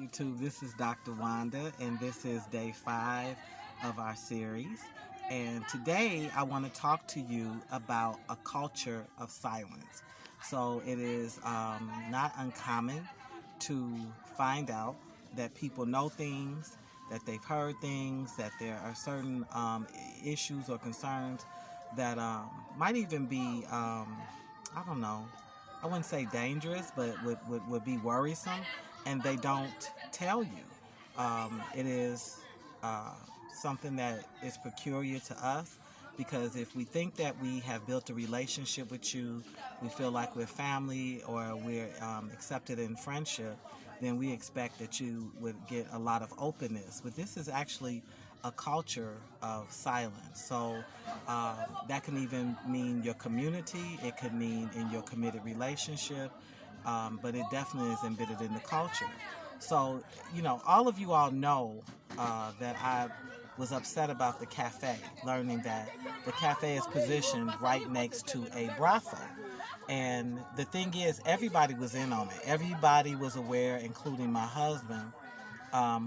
YouTube. This is Dr. Wanda, and this is day 5 of our series. And today I want to talk to you about a culture of silence. So it is not uncommon to find out that people know things, that they've heard things, that there are certain issues or concerns that might even be, I don't know, I wouldn't say dangerous, but would be worrisome, and they don't tell you. It is uh, something that is peculiar to us because if we think that we have built a relationship with you, we feel like we're family or we're accepted in friendship, then we expect that you would get a lot of openness. But this is actually a culture of silence. So that can even mean your community, it could mean in your committed relationship, but it definitely is embedded in the culture. So, all of you all know that I was upset about the cafe, learning that the cafe is positioned right next to a brothel. And the thing is, everybody was in on it. Everybody was aware, including my husband,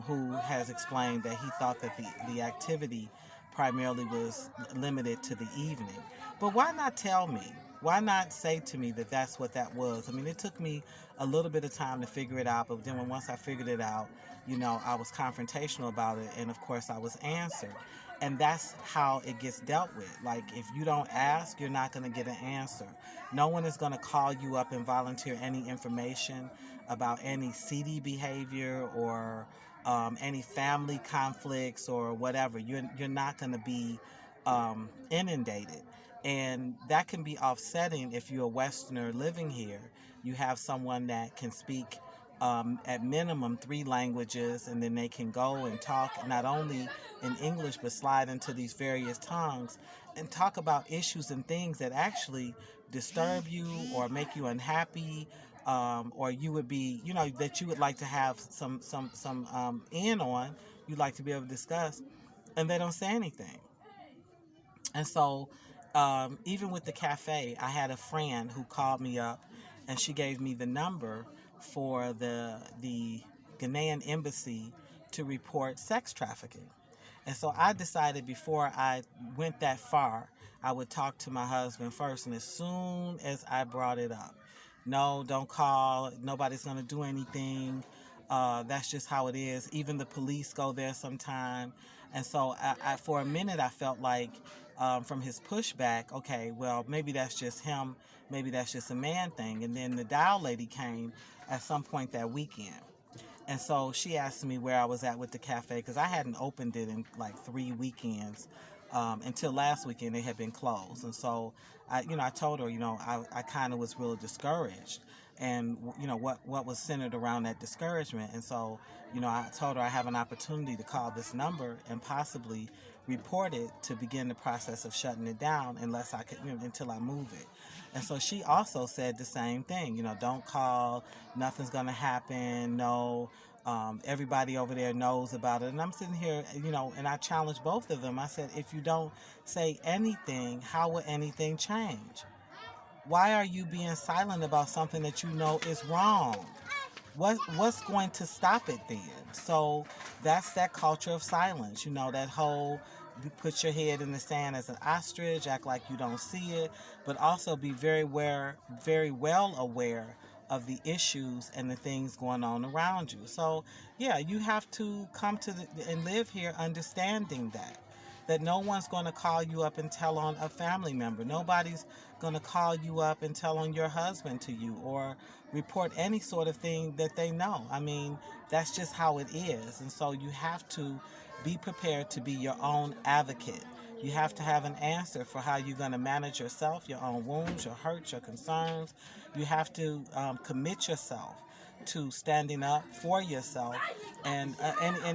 who has explained that he thought that the activity primarily was limited to the evening. But why not tell me? Why not say to me that that's what that was? I mean, it took me a little bit of time to figure it out, but then once I figured it out, I was confrontational about it, and of course I was answered. And that's how it gets dealt with. Like, if you don't ask, you're not going to get an answer. No one is going to call you up and volunteer any information about any seedy behavior or any family conflicts or whatever. You're not going to be inundated. And that can be offsetting if you're a Westerner living here. You have someone that can speak at minimum 3 languages, and then they can go and talk not only in English but slide into these various tongues and talk about issues and things that actually disturb you or make you unhappy, or you would be, that you would like to have some in on, you'd like to be able to discuss, and they don't say anything. And so, even with the cafe, I had a friend who called me up, and she gave me the number for the Ghanaian embassy to report sex trafficking. And so I decided before I went that far, I would talk to my husband first. And as soon as I brought it up, no, don't call. Nobody's going to do anything. That's just how it is. Even the police go there sometime. And so for a minute, I felt like from his pushback, okay, well, maybe that's just him. Maybe that's just a man thing. And then the dial lady came at some point that weekend. And so she asked me where I was at with the cafe because I hadn't opened it in like 3 weekends. Until last weekend, it had been closed. And so I told her, I kind of was really discouraged. And, what was centered around that discouragement. And so, I told her I have an opportunity to call this number and possibly report it to begin the process of shutting it down unless I could, until I move it. And so she also said the same thing, don't call, nothing's going to happen, no, everybody over there knows about it. And I'm sitting here, and I challenged both of them. I said, if you don't say anything, how will anything change? Why are you being silent about something that you know is wrong? What's going to stop it then? So that's that culture of silence, that whole you put your head in the sand as an ostrich, act like you don't see it, but also be very well aware of the issues and the things going on around you. So yeah, you have to come to and live here understanding that no one's going to call you up and tell on a family member. Nobody's going to call you up and tell on your husband to you or report any sort of thing that they know. I mean, that's just how it is. And so you have to be prepared to be your own advocate. You have to have an answer for how you're going to manage yourself, your own wounds, your hurts, your concerns. You have to commit yourself to standing up for yourself and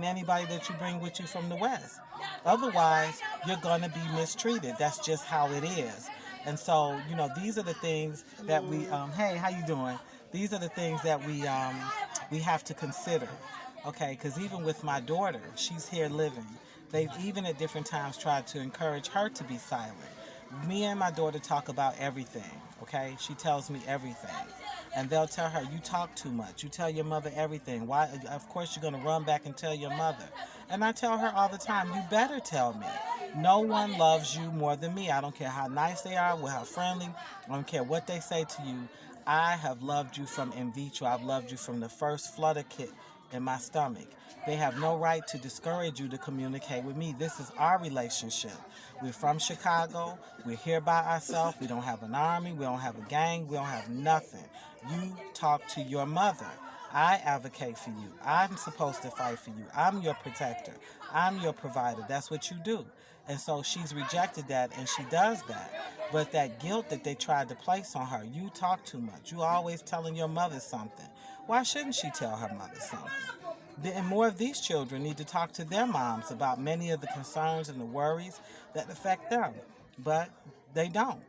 anybody that you bring with you from the West. Otherwise, you're going to be mistreated. That's just how it is. And so, these are the things that we, hey, how you doing? These are the things that we have to consider, okay? Because even with my daughter, she's here living. They've even at different times tried to encourage her to be silent. Me and my daughter talk about everything, okay? She tells me everything. And they'll tell her, you talk too much. You tell your mother everything. Why? Of course, you're going to run back and tell your mother. And I tell her all the time, you better tell me. No one loves you more than me. I don't care how nice they are, how friendly. I don't care what they say to you. I have loved you from in vitro. I've loved you from the first flutter kit in my stomach. They have no right to discourage you to communicate with me. This is our relationship. We're from Chicago. We're here by ourselves. We don't have an army. We don't have a gang. We don't have nothing. You talk to your mother. I advocate for you. I'm supposed to fight for you. I'm your protector. I'm your provider. That's what you do. And so she's rejected that, and she does that. But that guilt that they tried to place on her, you talk too much. You always telling your mother something. Why shouldn't she tell her mother something? And more of these children need to talk to their moms about many of the concerns and the worries that affect them. But they don't.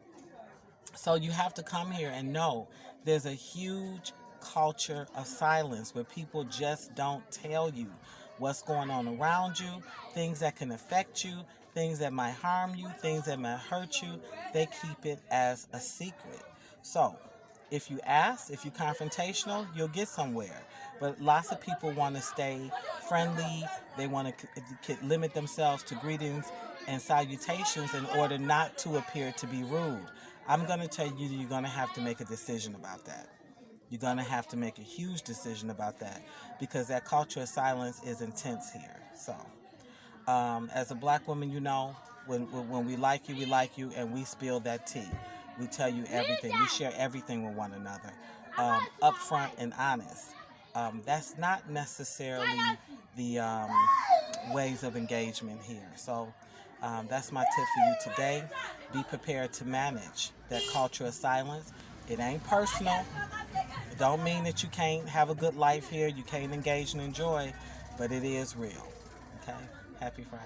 So you have to come here and know there's a huge culture of silence where people just don't tell you what's going on around you, things that can affect you, things that might harm you, things that might hurt you. They keep it as a secret. So if you ask, if you're confrontational, you'll get somewhere. But lots of people want to stay friendly. They want to limit themselves to greetings and salutations in order not to appear to be rude. I'm going to tell you you're going to have to make a decision about that. You're going to have to make a huge decision about that because that culture of silence is intense here. So, as a black woman, you know, when we like you, and we spill that tea. We tell you everything. We share everything with one another, upfront and honest. That's not necessarily the ways of engagement here. So that's my tip for you today. Be prepared to manage that culture of silence. It ain't personal. It don't mean that you can't have a good life here, you can't engage and enjoy, but it is real. Okay? Happy Friday.